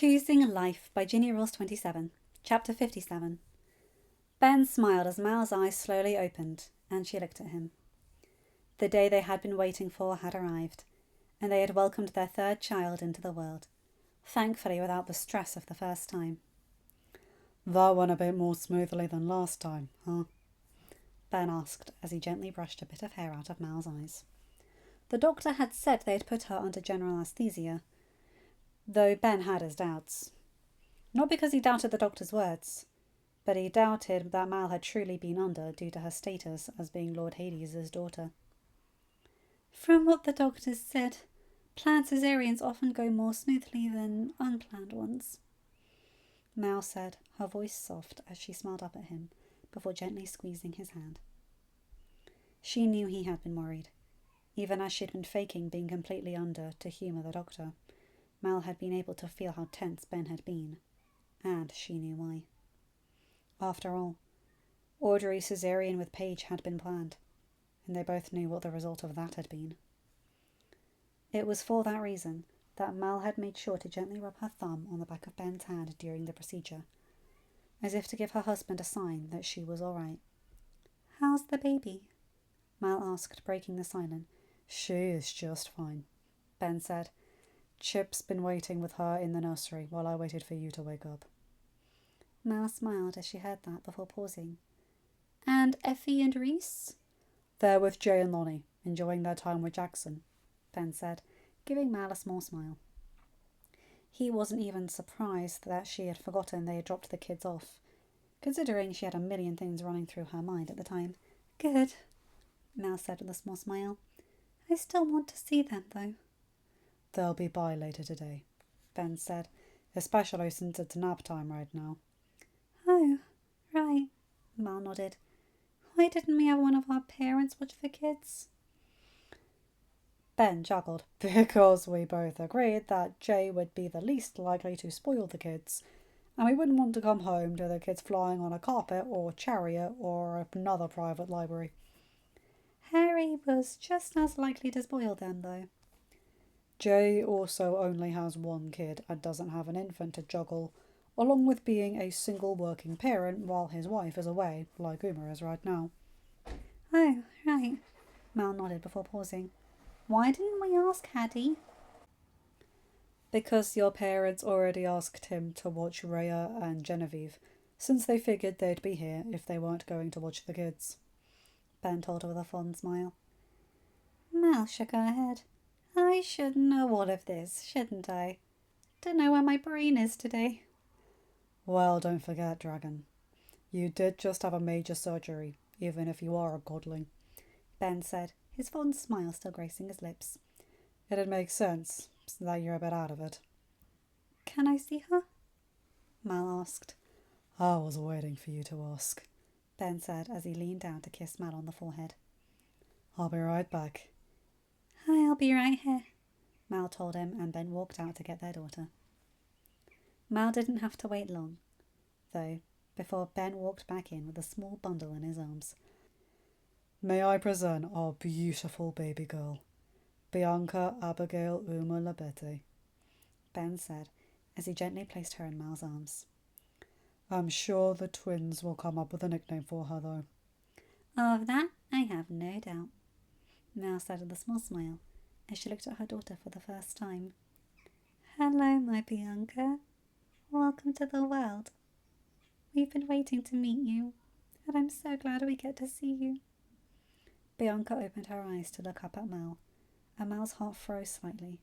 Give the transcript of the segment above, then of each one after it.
Choosing Life by ginnyrules27, Chapter 57. Ben smiled as Mal's eyes slowly opened, and she looked at him. The day they had been waiting for had arrived, and they had welcomed their third child into the world, thankfully without the stress of the first time. That went a bit more smoothly than last time, huh? Ben asked as he gently brushed a bit of hair out of Mal's eyes. The doctor had said they had put her under general anaesthesia, though Ben had his doubts. Not because he doubted the doctor's words, but he doubted that Mal had truly been under due to her status as being Lord Hades' daughter. From what the doctors said, planned cesareans often go more smoothly than unplanned ones, Mal said, her voice soft as she smiled up at him before gently squeezing his hand. She knew he had been worried, even as she'd been faking being completely under to humour the doctor. Mal had been able to feel how tense Ben had been, and she knew why. After all, Audrey's cesarean with Paige had been planned, and they both knew what the result of that had been. It was for that reason that Mal had made sure to gently rub her thumb on the back of Ben's hand during the procedure, as if to give her husband a sign that she was all right. "How's the baby?" Mal asked, breaking the silence. She is just fine, Ben said. Chip's been waiting with her in the nursery while I waited for you to wake up. Mal smiled as she heard that before pausing. "And Effie and Reese?" "They're with Jay and Lonnie, enjoying their time with Jackson," Ben said, giving Mal a small smile. He wasn't even surprised that she had forgotten they had dropped the kids off, considering she had a million things running through her mind at the time. "Good," Mal said with a small smile. "I still want to see them, though." "They'll be by later today," Ben said, "especially since it's nap time right now." "Oh, right," Mal nodded. "Why didn't we have one of our parents watch the kids?" Ben chuckled. "Because we both agreed that Jay would be the least likely to spoil the kids, and we wouldn't want to come home to the kids flying on a carpet or chariot or another private library." "Harry was just as likely to spoil them, though." "Jay also only has one kid and doesn't have an infant to juggle, along with being a single working parent while his wife is away, like Uma is right now." "Oh, right," Mal nodded before pausing. "Why didn't we ask Hattie?" "Because your parents already asked him to watch Rhea and Genevieve, since they figured they'd be here if they weren't going to watch the kids," Ben told her with a fond smile. Mal shook her head. "I should know all of this, shouldn't I? Don't know where my brain is today." "Well, don't forget, Dragon. You did just have a major surgery, even if you are a godling," Ben said, his fond smile still gracing his lips. "It'd make sense that you're a bit out of it." "Can I see her?" Mal asked. "I was waiting for you to ask," Ben said as he leaned down to kiss Mal on the forehead. "I'll be right back." "I'll be right here," Mal told him, and Ben walked out to get their daughter. Mal didn't have to wait long, though, before Ben walked back in with a small bundle in his arms. "May I present our beautiful baby girl, Bianca Abigail Uma Labete," Ben said as he gently placed her in Mal's arms. "I'm sure the twins will come up with a nickname for her, though." "Of that I have no doubt," Mal said with a small smile as she looked at her daughter for the first time. "Hello, my Bianca. Welcome to the world. We've been waiting to meet you, and I'm so glad we get to see you." Bianca opened her eyes to look up at Mal, and Mal's heart froze slightly,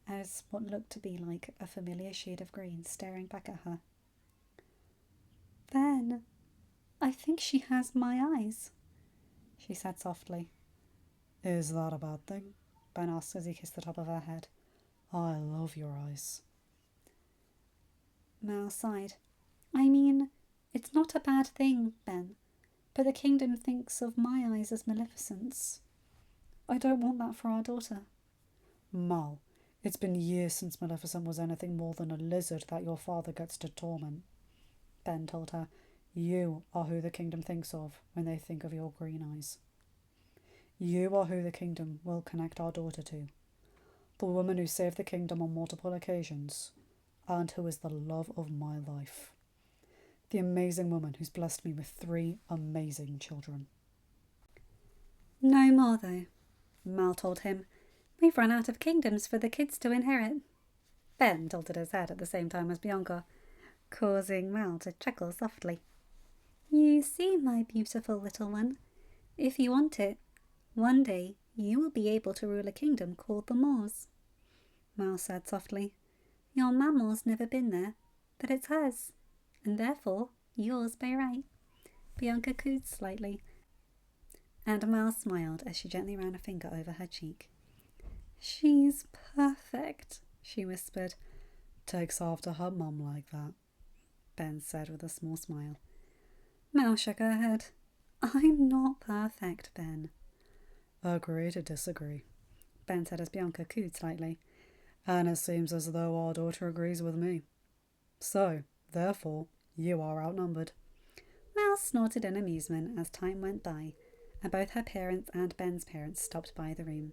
as what looked to be like a familiar shade of green staring back at her. "Ben, I think she has my eyes," she said softly. "Is that a bad thing?" Ben asked as he kissed the top of her head. "I love your eyes." Mal sighed. "I mean, it's not a bad thing, Ben, but the kingdom thinks of my eyes as Maleficent's. I don't want that for our daughter." "Mal, it's been years since Maleficent was anything more than a lizard that your father gets to torment," Ben told her. "You are who the kingdom thinks of when they think of your green eyes. You are who the kingdom will connect our daughter to. The woman who saved the kingdom on multiple occasions, and who is the love of my life. The amazing woman who's blessed me with 3 amazing children. No more, though, Mal told him. We've run out of kingdoms for the kids to inherit. Ben tilted his head at the same time as Bianca, causing Mal to chuckle softly. You see, my beautiful little one, if you want it, one day you will be able to rule a kingdom called the Moors. Mal said softly, Your mammals never been there, but it's hers, and therefore yours by right. Bianca cooed slightly, and Mal smiled as she gently ran a finger over her cheek. She's perfect, she whispered. Takes after her mum like that, Ben said with a small smile. Mal shook her head. I'm not perfect, Ben. Agree to disagree, Ben said as Bianca cooed slightly. And it seems as though our daughter agrees with me. So, therefore, you are outnumbered. Mal snorted in amusement as time went by, and both her parents and Ben's parents stopped by the room,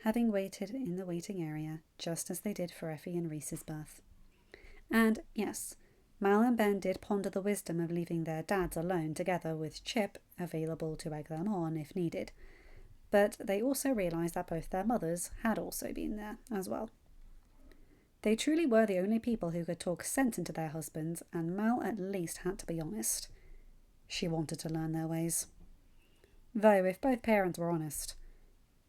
having waited in the waiting area just as they did for Effie and Reese's birth. And yes, Mal and Ben did ponder the wisdom of leaving their dads alone together with Chip available to egg them on if needed, but they also realised that both their mothers had also been there as well. They truly were the only people who could talk sense into their husbands, and Mal at least had to be honest. She wanted to learn their ways. Though, if both parents were honest,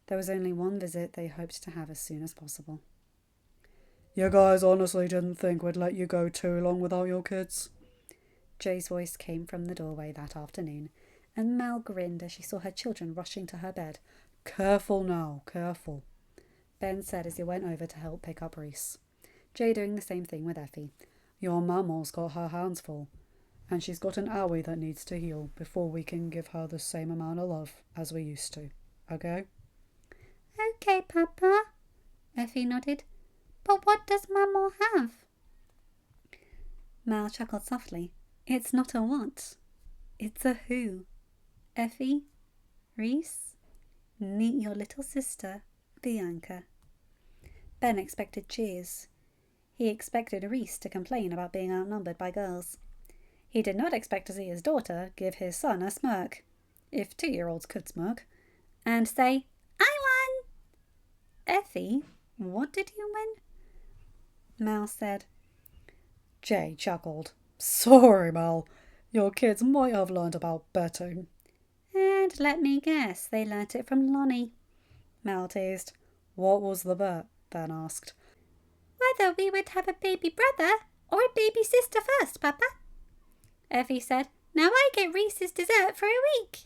there was only one visit they hoped to have as soon as possible. You guys honestly didn't think we'd let you go too long without your kids? Jay's voice came from the doorway that afternoon, and Mal grinned as she saw her children rushing to her bed. Careful now, careful, Ben said as he went over to help pick up Reese. Jay doing the same thing with Effie. Your mammal's got her hands full, and she's got an owie that needs to heal before we can give her the same amount of love as we used to, okay? Okay, Papa, Effie nodded. But what does Mamma have? Mal chuckled softly. It's not a what, it's a who. Effie, Reese, meet your little sister, Bianca. Ben expected cheers. He expected Reese to complain about being outnumbered by girls. He did not expect to see his daughter give his son a smirk, if 2-year-olds could smirk, and say, I won! Effie, what did you win? Mal said. Jay chuckled. Sorry, Mal. Your kids might have learned about betting. And let me guess, they learnt it from Lonnie. Mal teased. What was the bet? Ben asked. Whether we would have a baby brother or a baby sister first, Papa. Effie said. Now I get Reese's dessert for a week.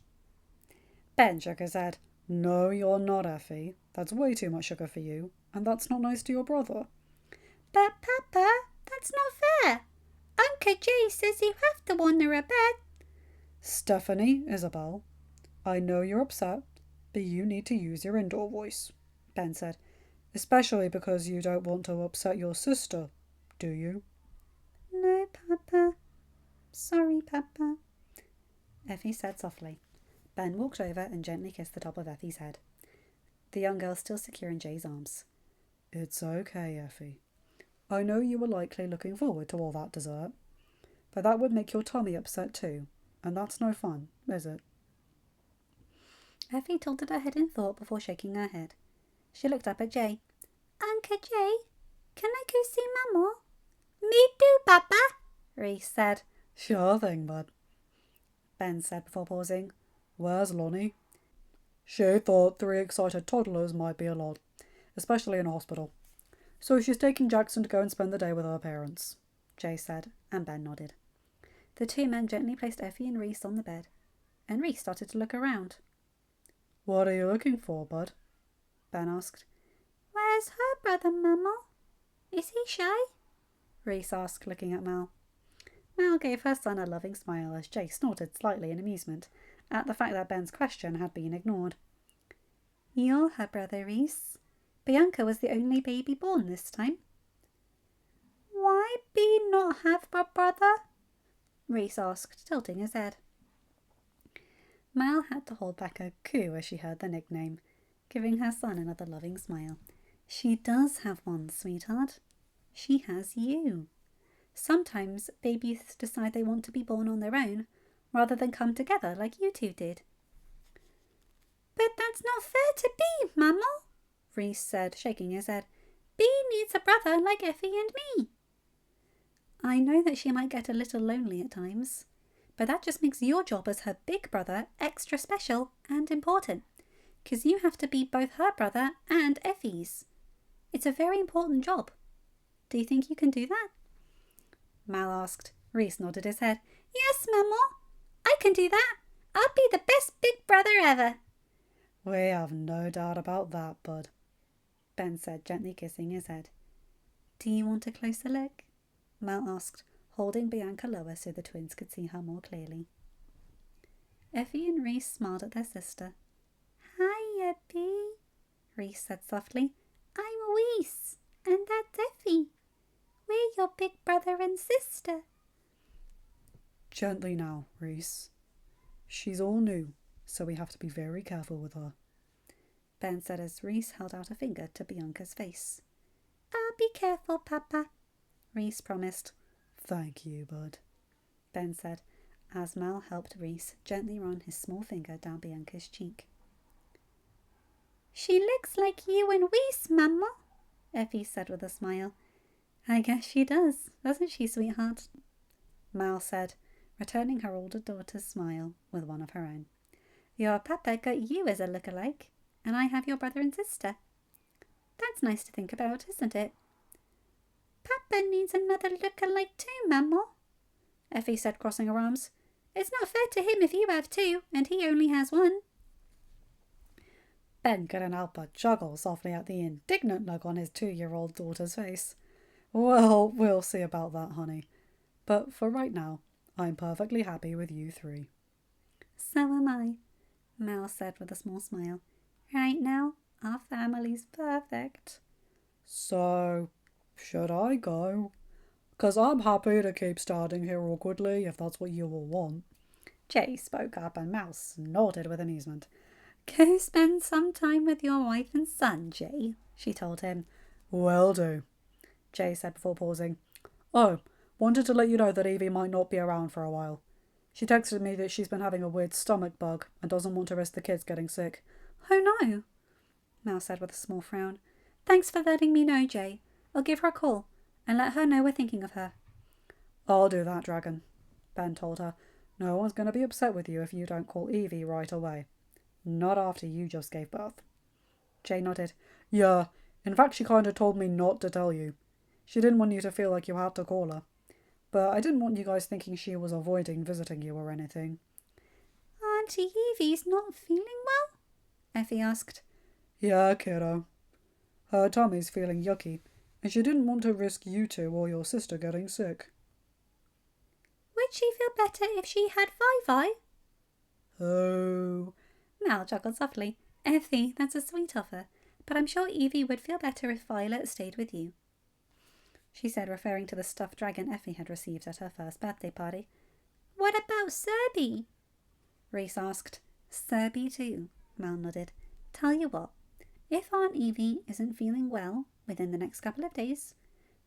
Ben shook his head. No, you're not, Effie. That's way too much sugar for you, and that's not nice to your brother. But, Papa, that's not fair. Uncle Jay says you have to honour a bet. Stephanie, Isabel, I know you're upset, but you need to use your indoor voice, Ben said. Especially because you don't want to upset your sister, do you? No, Papa. Sorry, Papa, Effie said softly. Ben walked over and gently kissed the top of Effie's head, the young girl still secure in Jay's arms. It's okay, Effie. I know you were likely looking forward to all that dessert, but that would make your tummy upset too, and that's no fun, is it? Effie tilted her head in thought before shaking her head. She looked up at Jay. Uncle Jay, can I go see Mama? Me too, Papa, Reese said. Sure thing, bud, Ben said before pausing. Where's Lonnie? She thought 3 excited toddlers might be a lot, especially in hospital. So she's taking Jackson to go and spend the day with her parents, Jay said, and Ben nodded. The 2 men gently placed Effie and Reese on the bed, and Reese started to look around. What are you looking for, bud? Ben asked. Where's her brother, Mama? Is he shy? Reese asked, looking at Mal. Mal gave her son a loving smile as Jay snorted slightly in amusement at the fact that Ben's question had been ignored. You're her brother, Reese. Bianca was the only baby born this time. Why be not have a brother? Reese asked, tilting his head. Mal had to hold back a coo as she heard the nickname, giving her son another loving smile. She does have one, sweetheart. She has you. Sometimes babies decide they want to be born on their own, rather than come together like you two did. But that's not fair to Bee, Mamma, Reese said, shaking his head. Bee needs a brother like Effie and me. I know that she might get a little lonely at times, but that just makes your job as her big brother extra special and important, because you have to be both her brother and Effie's. It's a very important job. Do you think you can do that? Mal asked. Reese nodded his head. Yes, Mamma, I can do that. I'll be the best big brother ever. We have no doubt about that, bud, Ben said, gently kissing his head. Do you want a closer look? Mal asked, holding Bianca lower so the twins could see her more clearly. Effie and Reese smiled at their sister. Hi, Effie, Reese said softly. I'm Reese, and that's Effie. We're your big brother and sister. Gently now, Reese. She's all new, so we have to be very careful with her, Ben said as Reese held out a finger to Bianca's face. I'll be careful, Papa, Reese promised. Thank you, bud, Ben said, as Mal helped Reese gently run his small finger down Bianca's cheek. She looks like you and Reese, Mamma, Effie said with a smile. I guess she does, doesn't she, sweetheart? Mal said, returning her older daughter's smile with one of her own. Your papa got you as a look-alike, and I have your brother and sister. That's nice to think about, isn't it? Papa needs another look-alike too, Mamma, Effie said, crossing her arms. It's not fair to him if you have two, and he only has one. Ben couldn't help but chuckle softly at the indignant look on his 2-year-old daughter's face. Well, we'll see about that, honey. But for right now, I'm perfectly happy with you 3. So am I, Mal said with a small smile. Right now, our family's perfect. So, should I go? 'Cause I'm happy to keep standing here awkwardly if that's what you all want. Jay spoke up and Mal snorted with amusement. Go spend some time with your wife and son, Jay, she told him. Will do, Jay said before pausing. Oh, wanted to let you know that Evie might not be around for a while. She texted me that she's been having a weird stomach bug and doesn't want to risk the kids getting sick. Oh no, Mal said with a small frown. Thanks for letting me know, Jay. I'll give her a call and let her know we're thinking of her. I'll do that, Dragon, Ben told her. No one's going to be upset with you if you don't call Evie right away. Not after you just gave birth. Jay nodded. Yeah, in fact she kind of told me not to tell you. She didn't want you to feel like you had to call her. But I didn't want you guys thinking she was avoiding visiting you or anything. Auntie Evie's not feeling well? Effie asked. Yeah, kiddo. Her tummy's feeling yucky, and she didn't want to risk you two or your sister getting sick. Would she feel better if she had Vivi? Oh. Mal chuckled softly. Effie, that's a sweet offer, but I'm sure Evie would feel better if Violet stayed with you, she said, referring to the stuffed dragon Effie had received at her first birthday party. What about Serby? Reese asked. Serby too, Mal nodded. Tell you what, if Aunt Evie isn't feeling well within the next couple of days,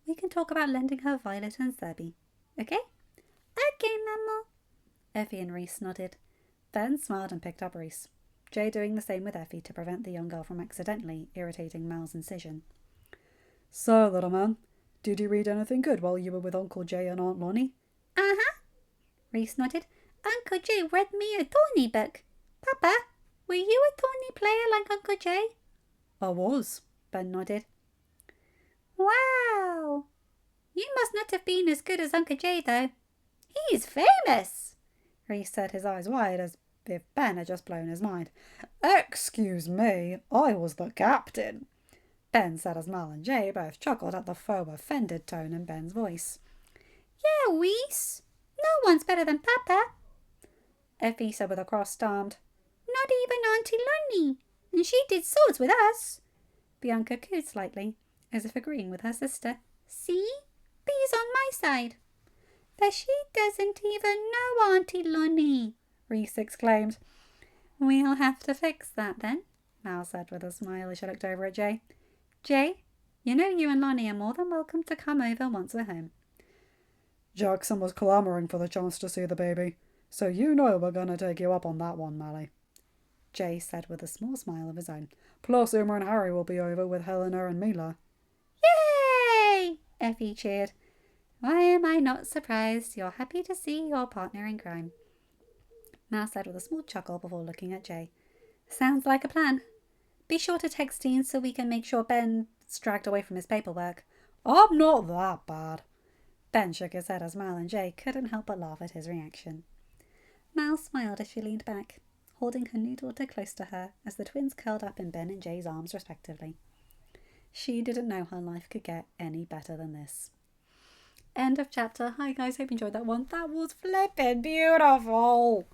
we can talk about lending her Violet and Serby. Okay? Okay, Mama. Effie and Reese nodded. Ben smiled and picked up Reese, Jay doing the same with Effie to prevent the young girl from accidentally irritating Mal's incision. So, little man, did you read anything good while you were with Uncle Jay and Aunt Lonnie? Uh-huh, Reese nodded. Uncle Jay read me a Thorny book. Papa, were you a Thorny player like Uncle Jay? I was, Ben nodded. Wow! You must not have been as good as Uncle Jay, though. He's famous, Reese said, his eyes wide as if Ben had just blown his mind. Excuse me, I was the captain, Ben said as Mal and Jay both chuckled at the faux offended tone in Ben's voice. Yeah, Reese. No one's better than Papa, Effie said with a crossed arm. Not even Auntie Lonnie, and she did swords with us. Bianca cooed slightly, as if agreeing with her sister. See? Bee's on my side. But she doesn't even know Auntie Lonnie, Reese exclaimed. We'll have to fix that then, Mal said with a smile as she looked over at Jay. Jay, You know you and Lonnie are more than welcome to come over once we're home. Jackson was clamouring for the chance to see the baby, so you know we're going to take you up on that one, Mally, Jay said with a small smile of his own. Plus, Uma and Harry will be over with Helena and Mila. Yay! Effie cheered. Why am I not surprised? You're happy to see your partner in crime. Mal said with a small chuckle before looking at Jay. Sounds like a plan. Be sure to text Dean so we can make sure Ben's dragged away from his paperwork. I'm not that bad. Ben shook his head as Mal and Jay couldn't help but laugh at his reaction. Mal smiled as she leaned back, holding her new daughter close to her as the twins curled up in Ben and Jay's arms respectively. She didn't know her life could get any better than this. End of chapter. Hi guys, hope you enjoyed that one. That was flippin' beautiful.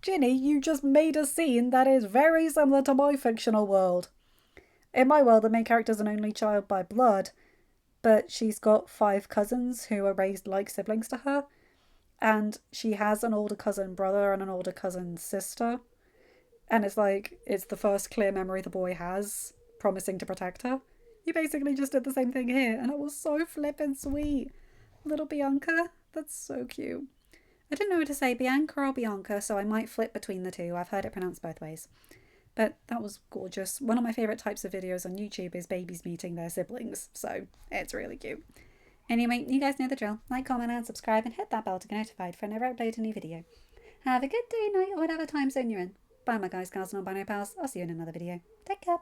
Ginny, you just made a scene that is very similar to my fictional world. In my world, the main character is an only child by blood, but she's got 5 cousins who are raised like siblings to her, and she has an older cousin brother and an older cousin sister, and it's the first clear memory the boy has, promising to protect her. You basically just did the same thing here, and it was so flippin' sweet. Little Bianca, that's so cute. I didn't know what to say, Bianca or Bianca, so I might flip between the two. I've heard it pronounced both ways. But that was gorgeous. One of my favourite types of videos on YouTube is babies meeting their siblings, so it's really cute. Anyway, you guys know the drill. Like, comment and subscribe and hit that bell to get notified for whenever I upload a new video. Have a good day, night, or whatever time zone you're in. Bye my guys, gals and non-binary pals. I'll see you in another video. Take care.